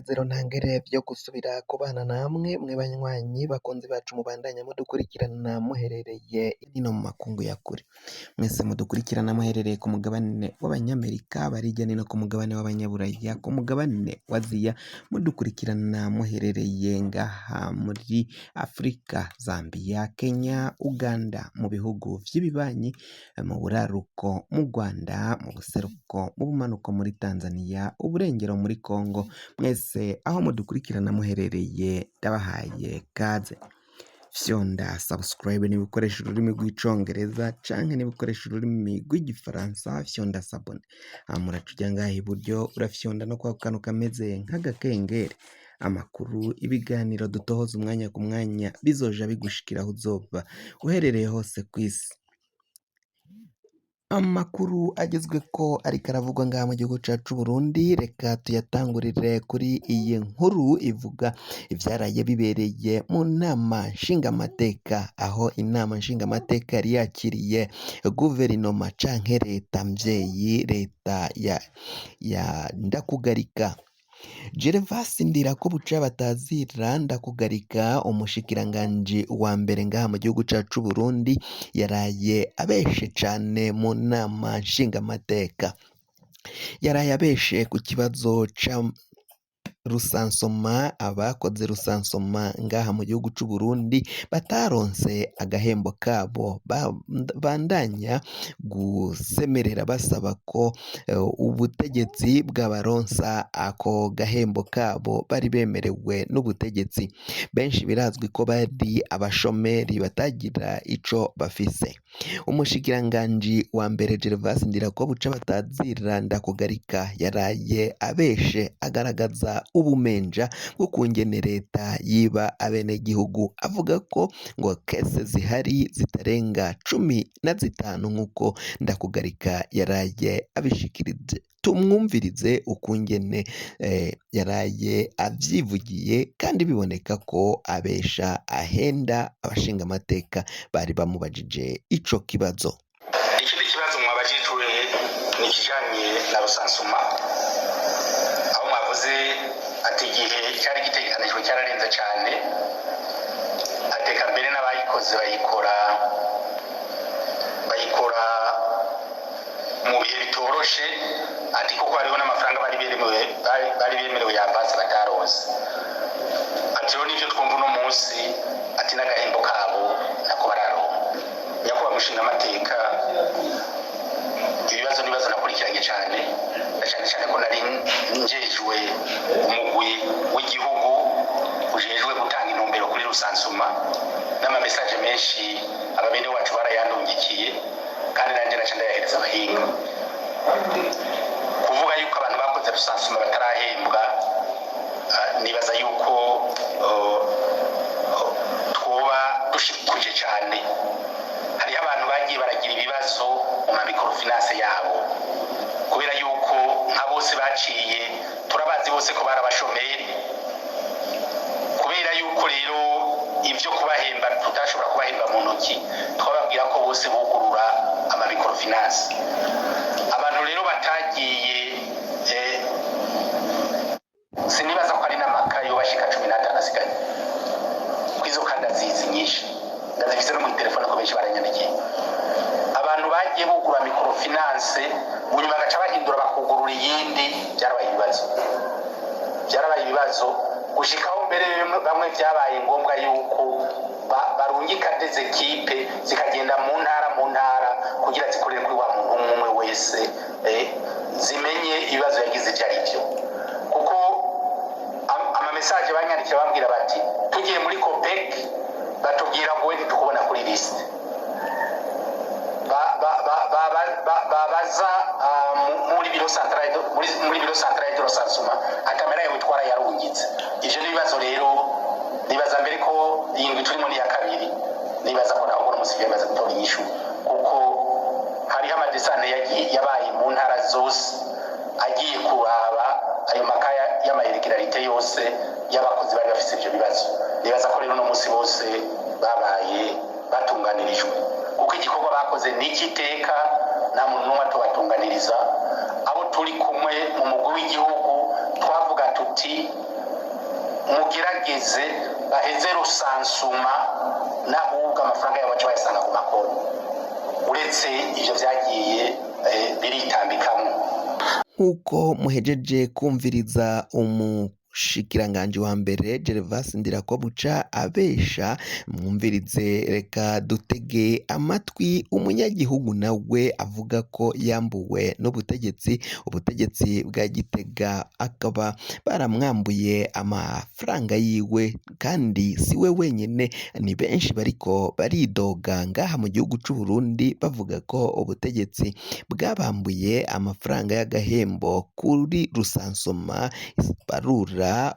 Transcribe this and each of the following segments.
Zero ntangere byo gusubira kubana namwe mwe banywanyi bakunzi bacu mubandanya mudukurikirana muherereye ino mu makungu ya kure. Mwese mudukurikirana muherereye ku mugabane w'abanyamerika, barijya no ku mugabane w'abanyaburaya, ku mugabane wa Aziya, mudukurikirana muherereye ngaha muri Afrika, Zambia, Kenya, Uganda, mu bihugu vy'ibibanyi, mu buraruko, mu Rwanda, mu buseruko, mu bumanuko muri Tanzania, uburengero muri Kongo. Mwese aho mudukurikirana muherereye ndabahaye kaze. Fyonda subscribe niba ukoresha ururimi rw'icongereza canke niba ukoresha ururimi rw'igifaransa, fyonda sabone. Muracuja ngaha iburyo urafyonda no kwa kantu kameze nk'agakengeri. Amakuru, ibiganiro dutohoza umwanya ku mwanya bizoja bigushikiraho uzoba uherereye hose kw'isi. Amakuru agezwe ko ariko aravugwa ngaha mu gihugu cacu Burundi, reka tuyatangurire kuri iyi nkuru ivuga ivyaraye bibereye mu nama nshingamateka, aho inama nshingamateka yari yakiriye guverinoma canke leta mvyeyi, leta ya Ndakugarika. Gervas Ndirakobuca batazira Ndakugarika, umushikiranganji wa mbere ngaha mu gihugu cacu Burundi, yaraye abeshe cane mu nama nshingamateka. Yaraye abeshe ku kibazo ca rusansoma, abakoze rusansoma ngaha mu gihugu c'u Burundi bataronse agahembo kabo, bandanya gusemerera basaba ko ubutegetsi bw'abaronsa ako gahembo kabo bari bemerewe n'ubutegetsi. Benshi birazwi ko bari abashomeri batagira ico bafise. Umushikiranganji wa mbere Gervas Ndirakobuca batazira Ndakugarika yaraye abeshe agaragaza ubumenja bwo kungene leta yiba abenegihugu, avuga ko ngo kese zihari zitarenga 15 nk'uko Ndakugarika yaraye abishikirije. Tumwumvirize ukungene yaraye avyivugiye, kandi biboneka ko abesha ahenda abashinga amateka bari bamubajije ico kibazo. Ikindi kibazo mwabajijwe ni kijanye na rusansuma, aho mwavuze ati igihe cyari gitegekanijwe cyararenze cyane, ateka mbere n'abayikoze bayikora mu bihe bitoroshe, ati kuko hariho n'amafaranga bari bemerewe ya base bataronse. Ati rero nivyo twumva uno munsi, ati n'agahembo kabo nako bararonka. Nyakubahwa mushinga amateka, ibibazo nakurikiranye cyane ko nari njejwe umugwi w'igihugu ujejwe gutanga intumbero kuri rusansuma, n'amamesaje menshi ababene wacu barayandungikiye, kandi nanje naca ndayahereza abahinga. Kuvuga yuko abantu bakoze rusansuma batarahembwa, nibaza yuko twoba dushikuje cyane. Hariho abantu bagiye baragira ibibazo mu microfinance yabo, kubera yuko nka bose baciye turabazi bose ko barabashomeri, kubera yuko rero ibyo kubahemba tutashobora kubahemba mu ntoki, twababwira ko bose bugurura ama microfinance. Abantu rero batagiye sinibaza ko ari n'amakayo bashika 15 asigaye kwizo, kandi azizi nyinshi ndazifise no mu telefone ko benshi baranyandikiye. Abantu bagiye bugura microfinance munyuma bagaca bahindura bakugurura iyindi, byarabaye ibibazo gushikaho mbere bamwe byabaye ngombwa yuko barungika des equipe zikagenda mu ntara kugira zikorere kuri wa muntu umwe wese, zimenye ibibazo yagize icyo ari byo. Kuko amamesaje banyandikira bambwira bati tugiye muri COPEC batubwira ngo wewe tukubona kuri liste, babaza muri biro centrale de rusansuma akamera yawe twara yarungitse. Ivyo nibibazo rero nibaza mbere ko iyi ndwi turimo ni ya kabiri, nibaza ko naho umusivye baza gutora inyishu, kuko hariho amadesane yabaye mu ntara zose agiye kuraba ayo makaya y'amairregularité yose y'abakozi bari bafise ivyo bibazo. Nibaza ko rero no munsi bose babaye batunganirijwe, kuko igikorwa bakoze n'ikiteka nta muntu n'umwe atobatunganiriza. Abo turi kumwe mu mugwi w'igihugu twavuga tuti mugerageze baheze rusansuma n'ahubwo amafaranga yabo baca bayasanga ku makonti uretse ivyo vyagiye biritambikamo. nk'uko muhejeje kumviriza umushikiranganji wa mbere Gervas Ndirakobuca abesha, mwumvirize reka dutege amatwi umunyagihugu nawe avuga ko yambuwe n'ubutegetsi, ubutegetsi bwa Gitega akaba baramwambuye amafaranga yiwe, kandi si we wenyine, ni benshi bariko baridoga ngaha mu gihugu c'u Burundi bavuga ko ubutegetsi bwabambuye amafaranga y'agahembo kuri rusansoma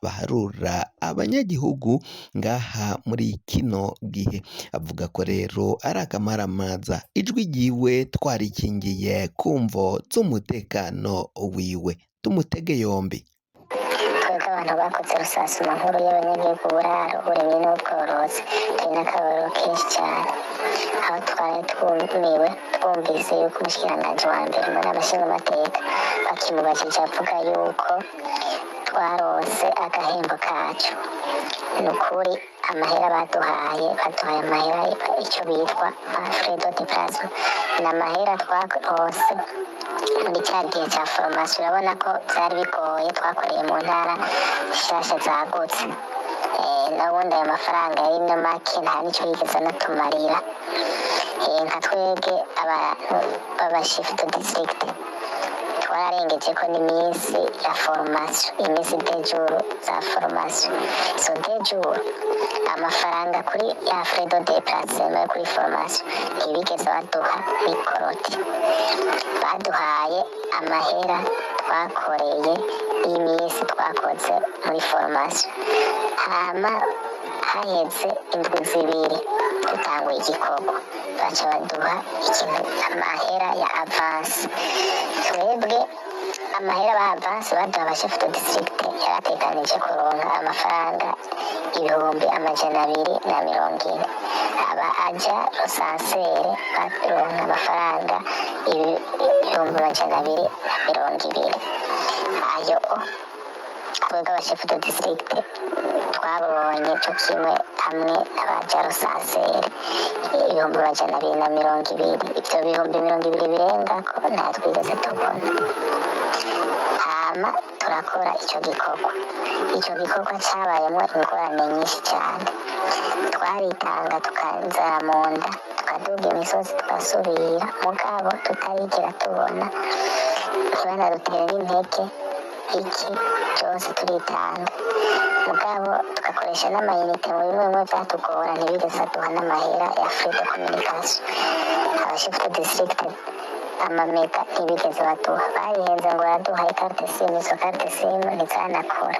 baharura abanyagihugu ngaha muri kino gihe. Avuga ko rero ari akamaramaza, ijwi ryiwe twarikingiye kumvo z'umutekano wiwe, tumutege yombi. twebwe abantu bakoze rusasuma nkuru y'abanyagihugu buraro uburimyi n'ubworozi turi n'akabariro kenshi cyane, aho twari twumiwe twumvise yuko umushikiranganji wa mbere muri abashingamateka bakimubajije avuga yuko twarose agahembo kacu. Ni ukuri amahera baduhaye amahera icyo bitwa fredo de plasma, ni amahera twarose muri cya gihe cya foromasiyo. Urabona ko byari bigoye, twakoreye mu ntara nshyashya zagutse, n'ubundi ayo mafaranga yari no make, nta n'icyo yigeze anatumarira. Nka twebwe abantu b'abashifutu disitirigiti twararengeje ko n'iminsi ya foromasiyo, iminsi dejuru za foromasiyo. izo dejuru amafaranga kuri ya fredo de plasma yo kuri foromasiyo ntibigeze baduha mikoroti, baduhaye amahera twakoreye y'iminsi twakoze muri foromasiyo. hama haheze indwi zibiri dutanguye igikorwa baca baduha ikintu amahera ya avansi. twebwe amahera ba avansi baduha abashefutu disitirigiti yarateganije kuronka amafaranga 240, aba aja rosansere baronka amafaranga 220. ayo twebwe abashefutu disitirigiti twabonye cyo kimwe hamwe n'abaja rosansere 220. ibyo 220 birengako nta twigeze tubona. hama turakora icyo gikorwa cyabayemo ingorane nyinshi cyane, twaritanga tukanzara mu nda, tukaduga imisozi tugasubira, mugabo tutarigera tubona ntibanadutere intege, iki byose turitanga, mugabo tugakoresha n'amayinite mu bimwe byatugora, ntibigeze baduha n'amahera ya free de communication. abashifutu disitirigiti amamega ntibigeze baduha, barihenze ngo baraduha ikarite simu, izo karite simu ntizanakora.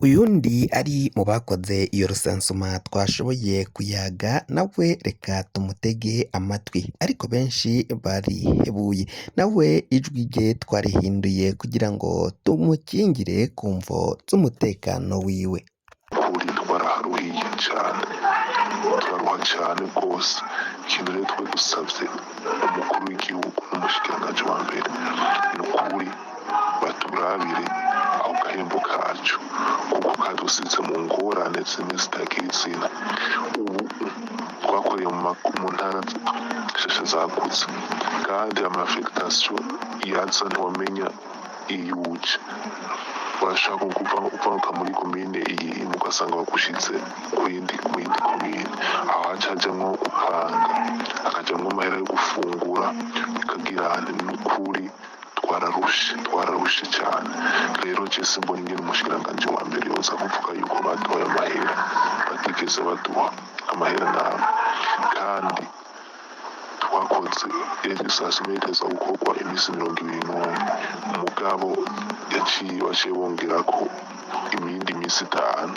Uyundi ari mu bakoze iyo rusansuma twashoboye kuyaga nawe, reka tumutege amatwi, ariko benshi barihebuye, nawe ijwi rye twarihinduye kugira ngo tumukingire kumvo z'umutekano wiwe. ukuri twaraharuhiye cyane, turaruha cyane rwose. ikintu rero twe dusabye umukuru w'igihugu n'umushikiranganji wa mbere, ni ukuri baturabire ako gahembo kacu, kuko kadusize mu ngorane zimwe zitagira izina. ubu twakoreye mu ntara shasha zagutse, kandi amafegitasiyo yaza ntiwamenya iyuje. urashaka kuvanuka muri komine iyi ugasanga bagushitse ku yindi komine, aho haca hajamwo gupanga, hakajamwo amahera yo gufungura, bikagira n'ukuri twararushe cyane. rero jese mbona ingene umushikiranganji wa mbere yoza kuvuga yuko baduhaye amahera, batigeze baduha amahera nabi, kandi twakoze legislation ihereza gukorwa iminsi 21, umugabo baciye bongerako imindi minsi 5.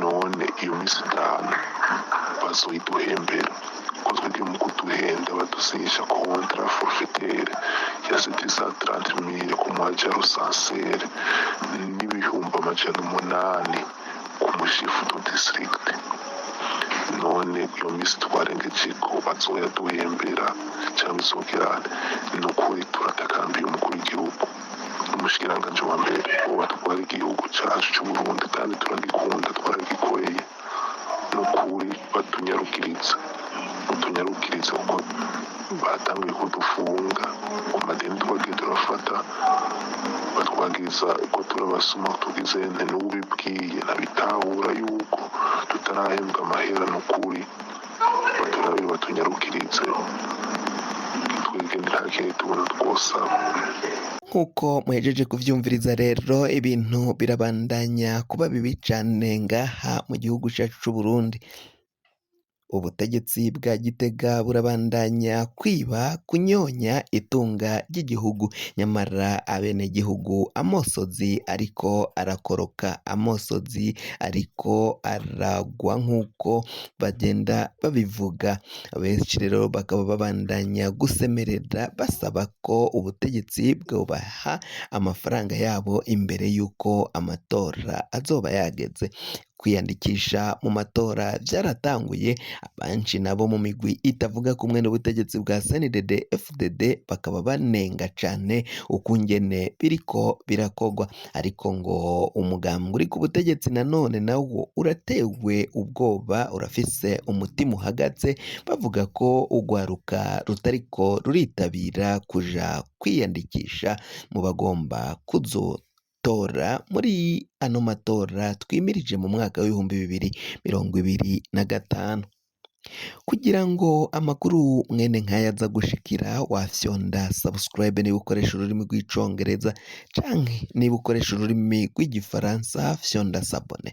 none iyo minsi 5 bazoyiduhembera, ko twebwe mu kuduhenda badusinyisha kontra forfaitaire ya 730,000 ku mwaja rosansere n'ibihumbi 800 ku mushifutu disitirigiti. none iyo minsi twarengeje ko bazoyaduhembera cyangwa izogerane. ni ukuri turatakambiye umukuru w'igihugu n'umushikiranganji wa mbere uwo batwara igihugu cacu c'Uburundi kandi turagikunda twaragikoreye n'ukuri batunyarukiriza kuko batanguye kudufunga ku madeni twagiye turafata batwagiriza ko turabasuma tugize n'ubibwiye nabitahura yuko tutarahembwa amahera n'ukuri baturabe batunyarukirize twebwe ntakindi tubona twosaba. nk'uko muhejeje kuvyumviriza rero ibintu birabandanya kuba bibi cane ngaha mu gihugu cacu c'Uburundi. Ubutegetsi bwa Gitega burabandanya kwiba kunyonya itunga ry'igihugu, nyamara abenegihugu amosozi ariko arakoroka, amosozi ariko aragwa nk'uko bagenda babivuga. Benshi rero bakaba babandanya gusemerera basaba ko ubutegetsi bwobaha amafaranga yabo imbere y'uko amatora azoba yageze. Kwiyandikisha mu matora vyaratanguye, abanshi nabo mu migwi itavuga kumwe n'ubutegetsi bwa CNDD FDD bakaba banenga cane ukungene biriko birakogwa, ariko ngo umugambwe uri ku butegetsi nanone nawo uratewe ubwoba, urafise umutima uhagaze, bavuga ko urwaruka rutariko ruritabira kuja kwiyandikisha mu bagomba kuzotora muri ano matora twimirije mu mwaka w'2025. Kugira ngo amakuru mwene nkaya aza gushikira, wafyonda subscribe niba ukoresha ururimi rw'icongereza, canke niba ukoresha ururimi rw'igifaransa fyonda sabone.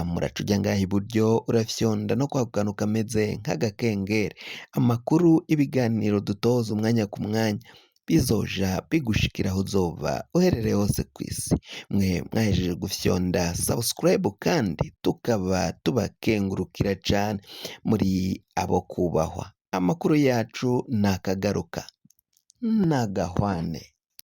Muraca uja ngaha iburyo urafyonda no kwa kantu kameze nk'agakengeri, amakuru ibiganiro dutoza umwanya ku mwanya bizoja bigushikira aho uzoba uherereye hose kw'isi. Mwe mwahejeje gufyonda subscribe kandi tukaba tubakengurukira cane, muri abo kubahwa. Amakuru yacu nakagaruka nagahwane.